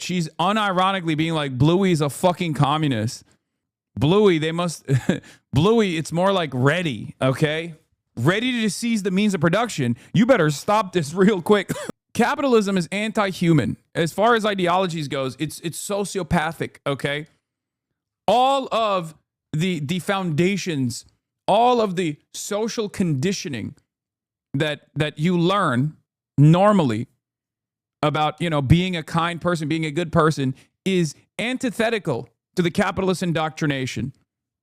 she's unironically being like, Bluey's a fucking communist. Bluey, they must, Bluey, it's more like ready, okay? Ready to seize the means of production. You better stop this real quick. Capitalism is anti-human. As far as ideologies goes, it's sociopathic, okay? All of the foundations, all of the social conditioning that you learn normally about, being a kind person, being a good person is antithetical to the capitalist indoctrination.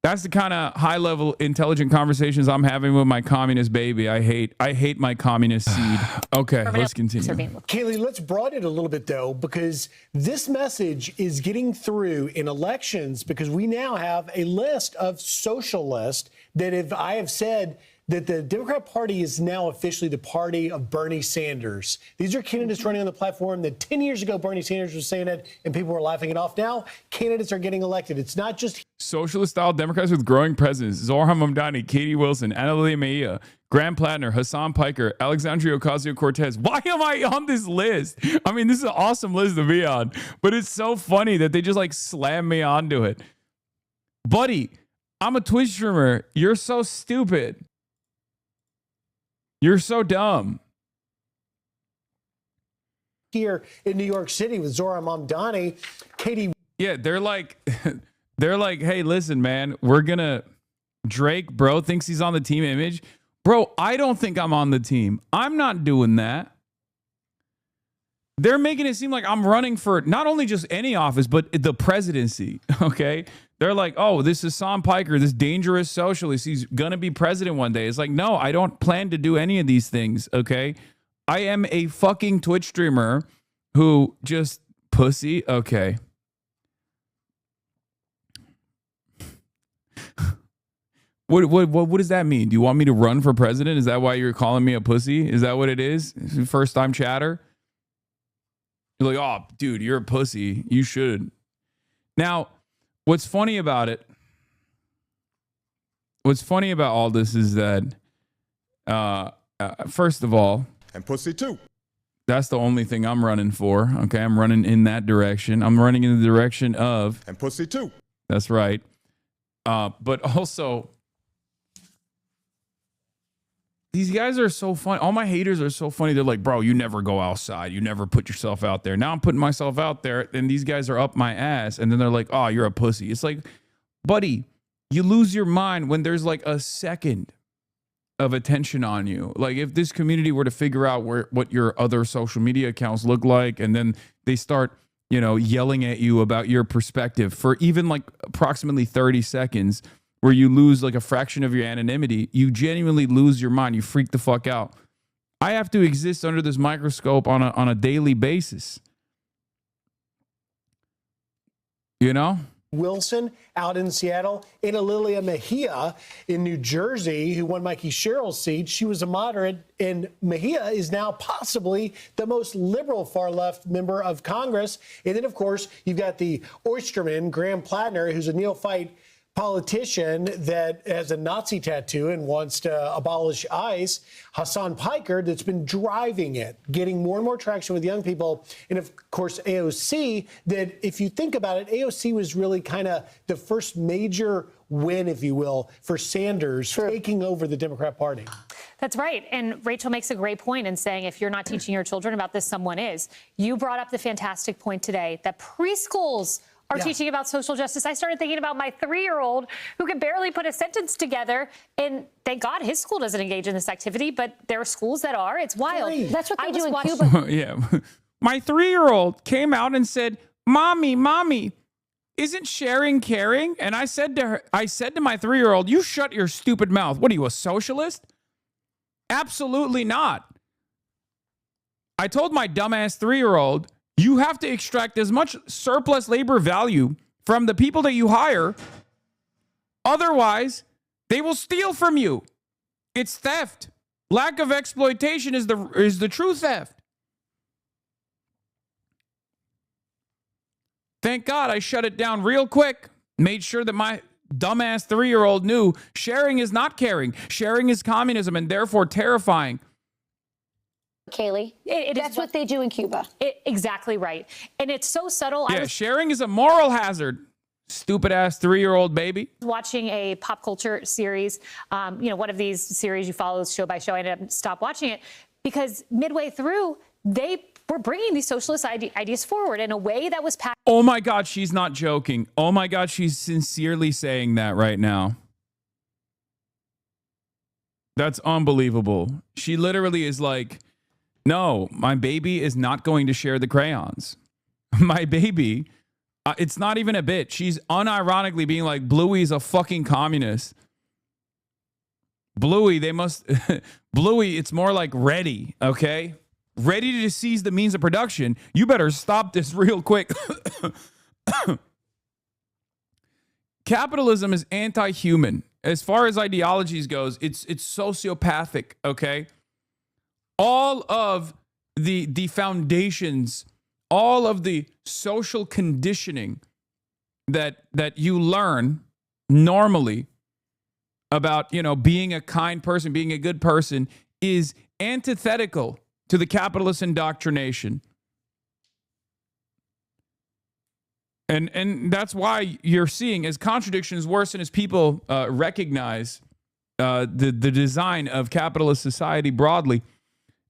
That's the kind of high-level intelligent conversations I'm having with my communist baby. I hate my communist seed. Okay, let's continue. Kayleigh, let's broaden it a little bit, though, because this message is getting through in elections because we now have a list of socialists that I have said that the Democrat Party is now officially the party of Bernie Sanders. These are candidates running on the platform that 10 years ago Bernie Sanders was saying it and people were laughing it off. Now candidates are getting elected. It's not just socialist-style Democrats with growing presence. Zohar Mamdani, Katie Wilson, Annalena Mejia, Graham Plattner, Hasan Piker, Alexandria Ocasio-Cortez. Why am I on this list? I mean, this is an awesome list to be on, but it's so funny that they just like slam me onto it. Buddy, I'm a Twitch streamer. You're so stupid. You're so dumb. Here in New York City with Zohar Mamdani, Katie. Yeah, they're like, hey, listen, man, Drake, bro, thinks he's on the team image. Bro, I don't think I'm on the team. I'm not doing that. They're making it seem like I'm running for not only just any office, but the presidency, okay? They're like, oh, this is Hasan Piker, this dangerous socialist. He's going to be president one day. It's like, no, I don't plan to do any of these things, okay? I am a fucking Twitch streamer who just pussy. Okay. What does that mean? Do you want me to run for president? Is that why you're calling me a pussy? Is that what it is? First time chatter? You're like, oh, dude, you're a pussy. You should. Now, what's funny about all this is that, first of all, and pussy too. That's the only thing I'm running for. Okay, I'm running in that direction. I'm running in the direction of, and pussy too. That's right. But also, these guys are so funny. All my haters are so funny. They're like, bro, you never go outside. You never put yourself out there. Now I'm putting myself out there, and these guys are up my ass. And then they're like, oh, you're a pussy. It's like, buddy, you lose your mind when there's like a second of attention on you. Like if this community were to figure out what your other social media accounts look like, and then they start, yelling at you about your perspective for even like approximately 30 seconds, where you lose like a fraction of your anonymity, you genuinely lose your mind. You freak the fuck out. I have to exist under this microscope on a daily basis. Wilson out in Seattle, Annalena Mejia in New Jersey, who won Mikey Sherrill's seat. She was a moderate, and Mejia is now possibly the most liberal far-left member of Congress. And then, of course, you've got the oysterman, Graham Plattner, who's a neophyte politician that has a Nazi tattoo and wants to abolish ICE. Hasan Piker, that's been driving it, getting more and more traction with young people. And of course, AOC, that if you think about it, AOC was really kind of the first major win, if you will, for Sanders taking over the Democrat Party. That's right. And Rachel makes a great point in saying if you're not teaching your children about this, someone is. You brought up the fantastic point today that preschools are teaching about social justice. I started thinking about my 3-year-old who can barely put a sentence together. And thank God his school doesn't engage in this activity, but there are schools that are. It's wild. That's what they do in Cuba. Yeah. My 3-year-old came out and said, Mommy, isn't sharing caring? And I said to my 3-year-old, you shut your stupid mouth. What are you, a socialist? Absolutely not. I told my dumbass 3-year-old, you have to extract as much surplus labor value from the people that you hire. Otherwise, they will steal from you. It's theft. Lack of exploitation is the true theft. Thank God I shut it down real quick. Made sure that my dumbass 3-year-old knew sharing is not caring. Sharing is communism and therefore terrifying. Kayleigh. That's what they do in Cuba. Exactly right. And it's so subtle. Yeah, sharing is a moral hazard. Stupid ass 3-year-old baby. Watching a pop culture series, one of these series you follow show by show, I ended up stop watching it because midway through they were bringing these socialist ideas forward in a way that was packed. Oh my God, she's not joking. Oh my God, she's sincerely saying that right now. That's unbelievable. She literally is like, no, my baby is not going to share the crayons. My baby, it's not even a bit. She's unironically being like, Bluey's a fucking communist. Bluey, Bluey, it's more like ready, okay? Ready to seize the means of production. You better stop this real quick. Capitalism is anti-human. As far as ideologies goes, it's sociopathic, okay? All of the foundations, all of the social conditioning that you learn normally about, being a kind person, being a good person is antithetical to the capitalist indoctrination. And that's why you're seeing as contradictions worsen as people recognize the design of capitalist society broadly.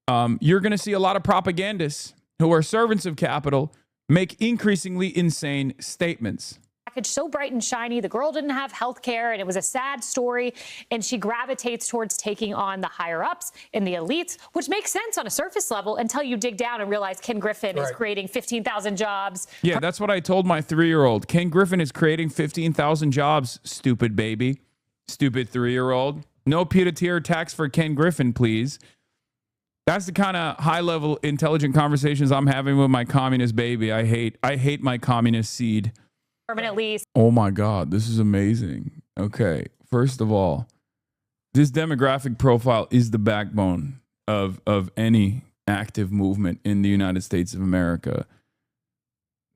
You're going to see a lot of propagandists who are servants of capital make increasingly insane statements. Package so bright and shiny. The girl didn't have health care, and it was a sad story. And she gravitates towards taking on the higher ups and the elites, which makes sense on a surface level until you dig down and realize Ken Griffin is creating 15,000 jobs. Yeah, that's what I told my 3-year-old. Ken Griffin is creating 15,000 jobs, stupid baby. Stupid 3-year-old. No pied-à-terre tax for Ken Griffin, please. That's the kind of high-level intelligent conversations I'm having with my communist baby. I hate my communist seed. Permanently. Oh my God, this is amazing. Okay, first of all, this demographic profile is the backbone of any active movement in the United States of America.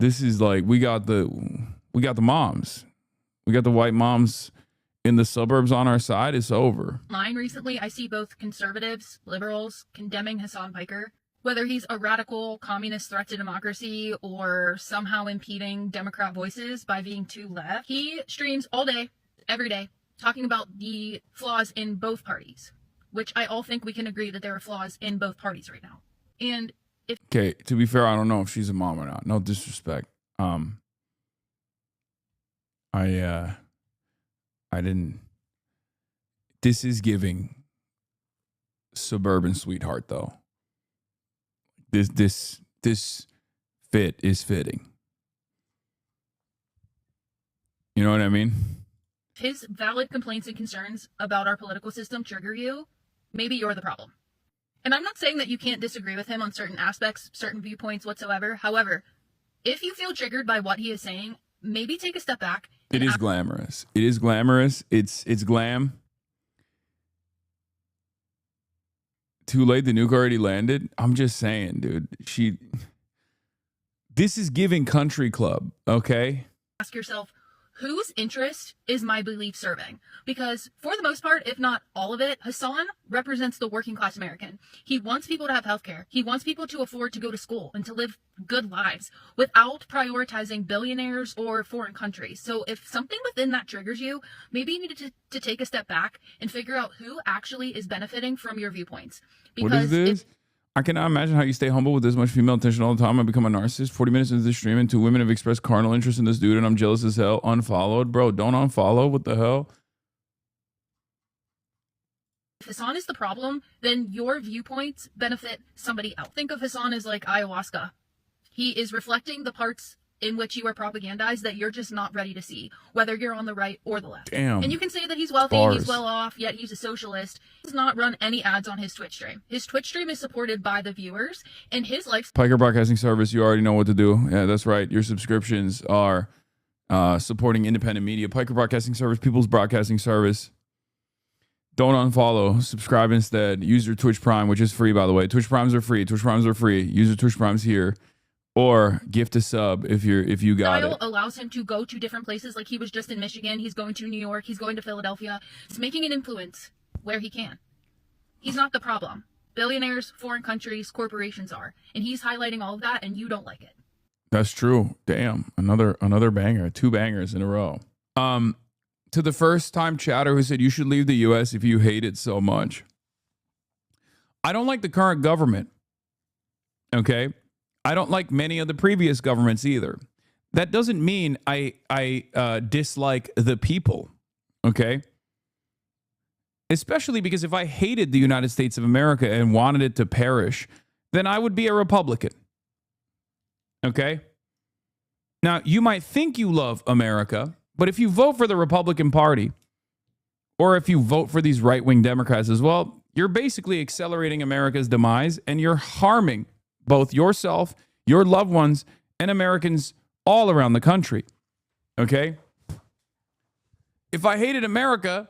This is like we got the moms, we got the white moms in the suburbs on our side. It's over. Line recently, I see both conservatives, liberals condemning Hasan Piker. Whether he's a radical communist threat to democracy or somehow impeding Democrat voices by being too left, he streams all day, every day, talking about the flaws in both parties, which I all think we can agree that there are flaws in both parties right now. And if okay, to be fair, I don't know if she's a mom or not. No disrespect. I didn't. This is giving suburban sweetheart though. This fit is fitting. You know what I mean? his valid complaints and concerns about our political system trigger you, maybe you're the problem. And I'm not saying that you can't disagree with him on certain aspects, certain viewpoints whatsoever. However, if you feel triggered by what he is saying, maybe take a step back. It is glamorous. It is glamorous. It's glam. Too late. The nuke already landed. I'm just saying, dude. This is giving country club, okay? Ask yourself, whose interest is my belief serving? Because for the most part, if not all of it, Hasan represents the working class American. He wants people to have health care. He wants people to afford to go to school and to live good lives without prioritizing billionaires or foreign countries. So if something within that triggers you, maybe you need to take a step back and figure out who actually is benefiting from your viewpoints. Because what is this? I cannot imagine how you stay humble with this much female attention all the time. I become a narcissist. 40 minutes into the stream and 2 women have expressed carnal interest in this dude and I'm jealous as hell. Unfollowed. Bro, don't unfollow. What the hell? If Hasan is the problem, then your viewpoints benefit somebody else. Think of Hasan as like ayahuasca. He is reflecting the parts in which you are propagandized that you're just not ready to see, whether you're on the right or the left. Damn. And you can say that he's wealthy, Bars. he's well off, yet he's a socialist. He does not run any ads on his Twitch stream. His Twitch stream is supported by the viewers, and his life... Piker Broadcasting Service, you already know what to do. Yeah, that's right. Your subscriptions are supporting independent media. Piker Broadcasting Service, People's Broadcasting Service. Don't unfollow. Subscribe instead. Use your Twitch Prime, which is free, by the way. Twitch Primes are free. Twitch Primes are free. Use your Twitch Primes here. Or gift a sub if you got it. Allows him to go to different places. Like he was just in Michigan. He's going to New York. He's going to Philadelphia. He's making an influence where he can. He's not the problem. billionaires, foreign countries, corporations are. And he's highlighting all of that, and you don't like it. That's true. Damn. Another banger. 2 bangers in a row. To the first time chatter who said you should leave the US if you hate it so much. I don't like the current government. Okay? I don't like many of the previous governments either. That doesn't mean I dislike the people. Okay? Especially because if I hated the United States of America and wanted it to perish, then I would be a Republican. Okay? Now, you might think you love America, but if you vote for the Republican Party, or if you vote for these right-wing Democrats as well, you're basically accelerating America's demise, and you're harming both yourself, your loved ones, and Americans all around the country. Okay? If I hated America,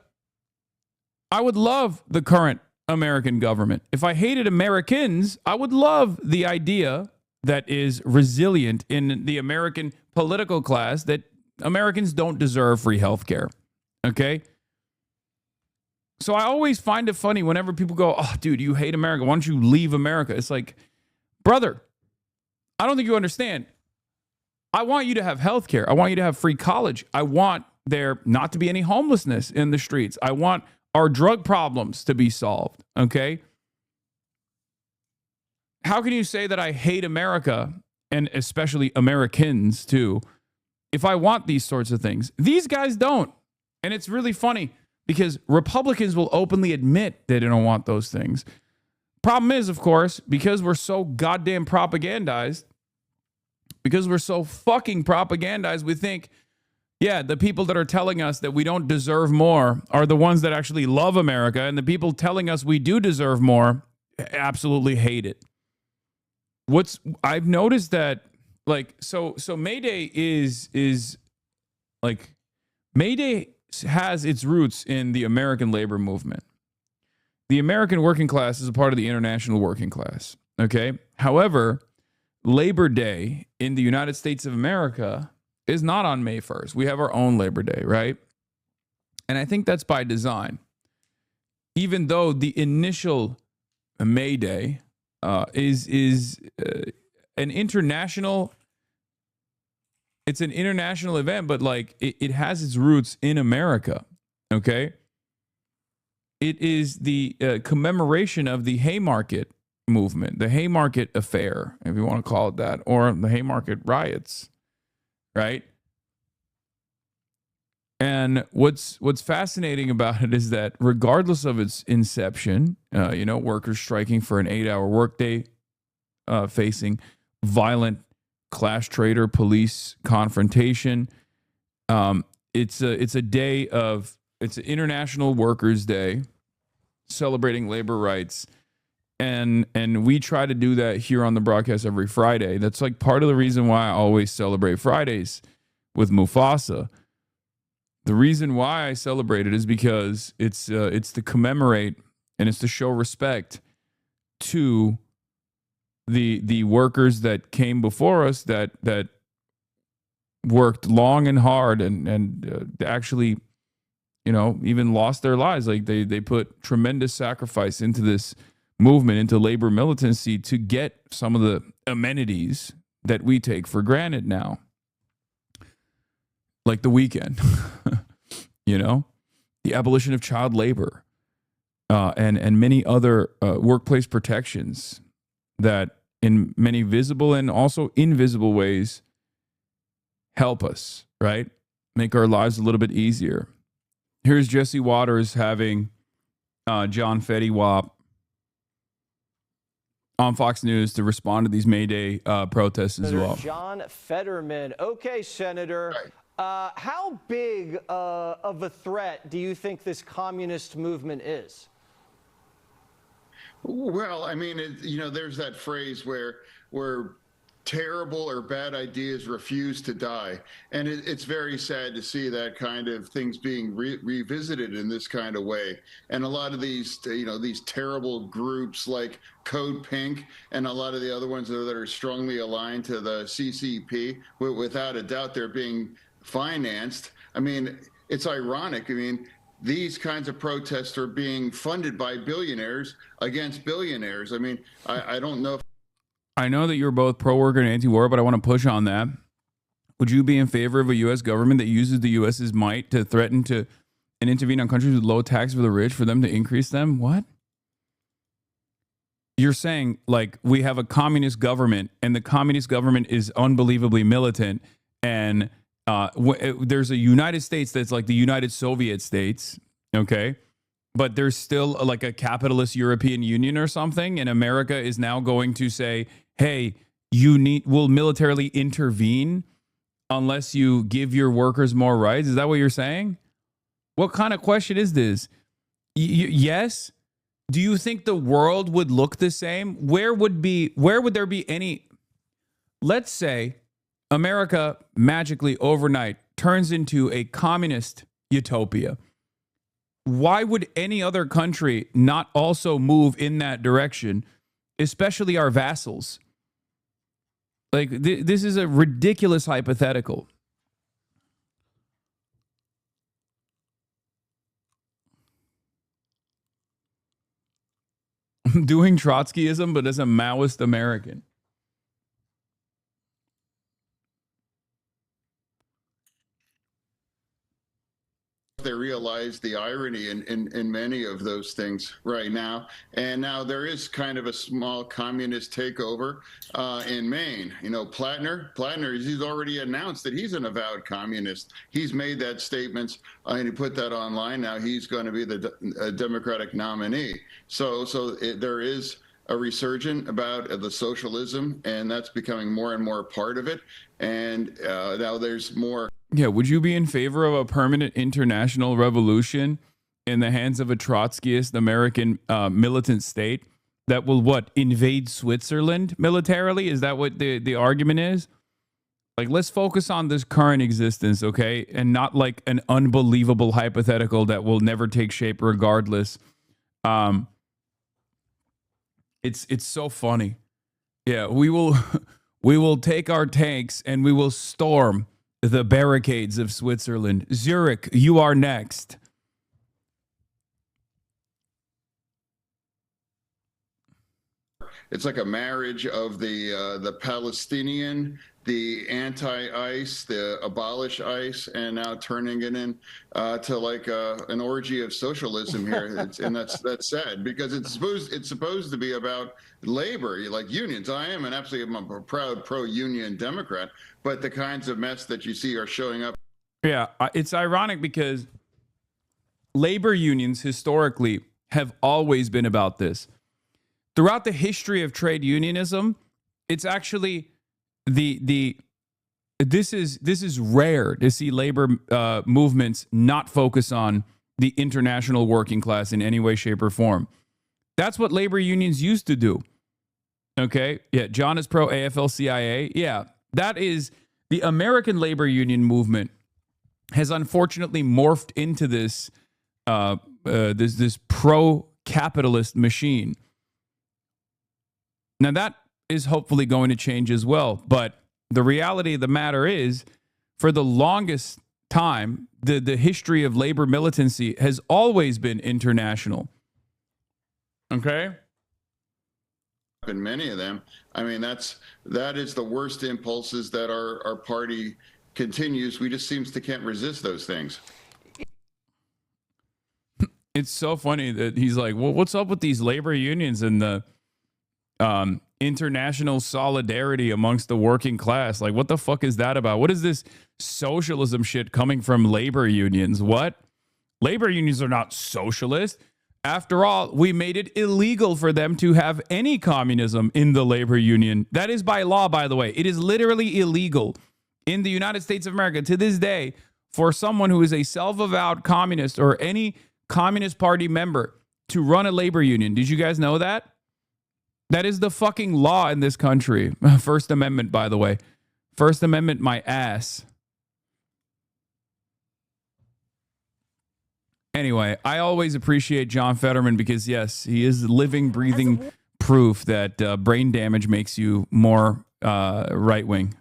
I would love the current American government. If I hated Americans, I would love the idea that is resilient in the American political class that Americans don't deserve free health care. Okay? So I always find it funny whenever people go, oh, dude, you hate America. Why don't you leave America? It's like, brother, I don't think you understand. I want you to have health care. I want you to have free college. I want there not to be any homelessness in the streets. I want our drug problems to be solved. Okay? How can you say that I hate America, and especially Americans too, if I want these sorts of things? These guys don't. And it's really funny because Republicans will openly admit they don't want those things. Problem is, of course, because we're so goddamn propagandized, because we're so fucking propagandized, we think, yeah, the people that are telling us that we don't deserve more are the ones that actually love America, and the people telling us we do deserve more absolutely hate it. I've noticed that, like, so May Day is like, May Day has its roots in the American labor movement. The American working class is a part of the international working class. Okay. However, Labor Day in the United States of America is not on May 1st. We have our own Labor Day, right? And I think that's by design. Even though the initial May Day is an international, it's an international event, but like it has its roots in America, okay? It is the commemoration of the Haymarket movement, the Haymarket affair, if you want to call it that, or the Haymarket riots, right? And what's fascinating about it is that regardless of its inception, workers striking for an 8-hour workday, facing violent class trader police confrontation, it's a day of, it's an International Workers' Day, celebrating labor rights. And we try to do that here on the broadcast every Friday. That's like part of the reason why I always celebrate Fridays with Mufasa. The reason why I celebrate it is because it's to commemorate and it's to show respect to the workers that came before us that worked long and hard and actually, even lost their lives. Like they put tremendous sacrifice into this movement, into labor militancy, to get some of the amenities that we take for granted now, like the weekend, the abolition of child labor, and many other workplace protections that in many visible and also invisible ways help us, right? Make our lives a little bit easier. Here's Jesse Waters having John Fetty Wap on Fox News to respond to these May Day protests as well. John Fetterman. Okay, Senator. How big of a threat do you think this communist movement is? Well, I mean, there's that phrase where terrible or bad ideas refuse to die. And it's very sad to see that kind of things being revisited in this kind of way. And a lot of these, these terrible groups like Code Pink and a lot of the other ones that are strongly aligned to the CCP, without a doubt, they're being financed. I mean, it's ironic. I mean, these kinds of protests are being funded by billionaires against billionaires. I mean, I don't know. I know that you're both pro-worker and anti-war, but I want to push on that. Would you be in favor of a U.S. government that uses the U.S.'s might to threaten to and intervene on countries with low tax for the rich for them to increase them? What? You're saying, like, we have a communist government, and the communist government is unbelievably militant, and there's a United States that's like the United Soviet States, okay? But there's still like a capitalist European Union or something, and America is now going to say, hey, we'll militarily intervene unless you give your workers more rights. Is that what you're saying? What kind of question is this? Yes? Do you think the world would look the same? Where would there be any... Let's say America magically overnight turns into a communist utopia. Why would any other country not also move in that direction, especially our vassals? Like, this is a ridiculous hypothetical. I'm doing Trotskyism, but as a Maoist American. They realize the irony in many of those things right now. And now there is kind of a small communist takeover in Maine. You know, Plattner, he's already announced that he's an avowed communist. He's made that statement and he put that online. Now he's going to be the Democratic nominee. So there is a resurgence about the socialism, and that's becoming more and more part of it. And now there's more. Yeah, would you be in favor of a permanent international revolution in the hands of a Trotskyist American militant state that will, invade Switzerland militarily? Is that what the argument is? Like, let's focus on this current existence, okay? And not like an unbelievable hypothetical that will never take shape regardless. It's so funny. Yeah, we will take our tanks and we will storm the barricades of Switzerland. Zurich, you are next. It's like a marriage of the Palestinian, the anti-ICE, the abolish ICE, and now turning it in to like an orgy of socialism here. And that's sad, because it's supposed to be about labor, like unions. I'm a proud pro-union Democrat, but the kinds of mess that you see are showing up. Yeah, it's ironic because labor unions historically have always been about this. Throughout the history of trade unionism, it's actually this is rare to see labor movements not focus on the international working class in any way, shape, or form. That's what labor unions used to do. Okay, yeah, John is pro AFL-CIO. Yeah, that is the American labor union movement has unfortunately morphed into this this pro-capitalist machine. Now, that is hopefully going to change as well. But the reality of the matter is, for the longest time, the history of labor militancy has always been international. Okay? And many of them, I mean, that is the worst impulses that our party continues. We just seems to can't resist those things. It's so funny that he's like, well, what's up with these labor unions and the international solidarity amongst the working class? Like, what the fuck is that about? What is this socialism shit coming from labor unions? What? Labor unions are not socialist. After all, we made it illegal for them to have any communism in the labor union. That is by law, by the way. It is literally illegal in the United States of America to this day for someone who is a self-avowed communist or any Communist Party member to run a labor union. Did you guys know that? That is the fucking law in this country. First Amendment, by the way. First Amendment, my ass. Anyway, I always appreciate John Fetterman because, yes, he is living, breathing proof that brain damage makes you more right-wing.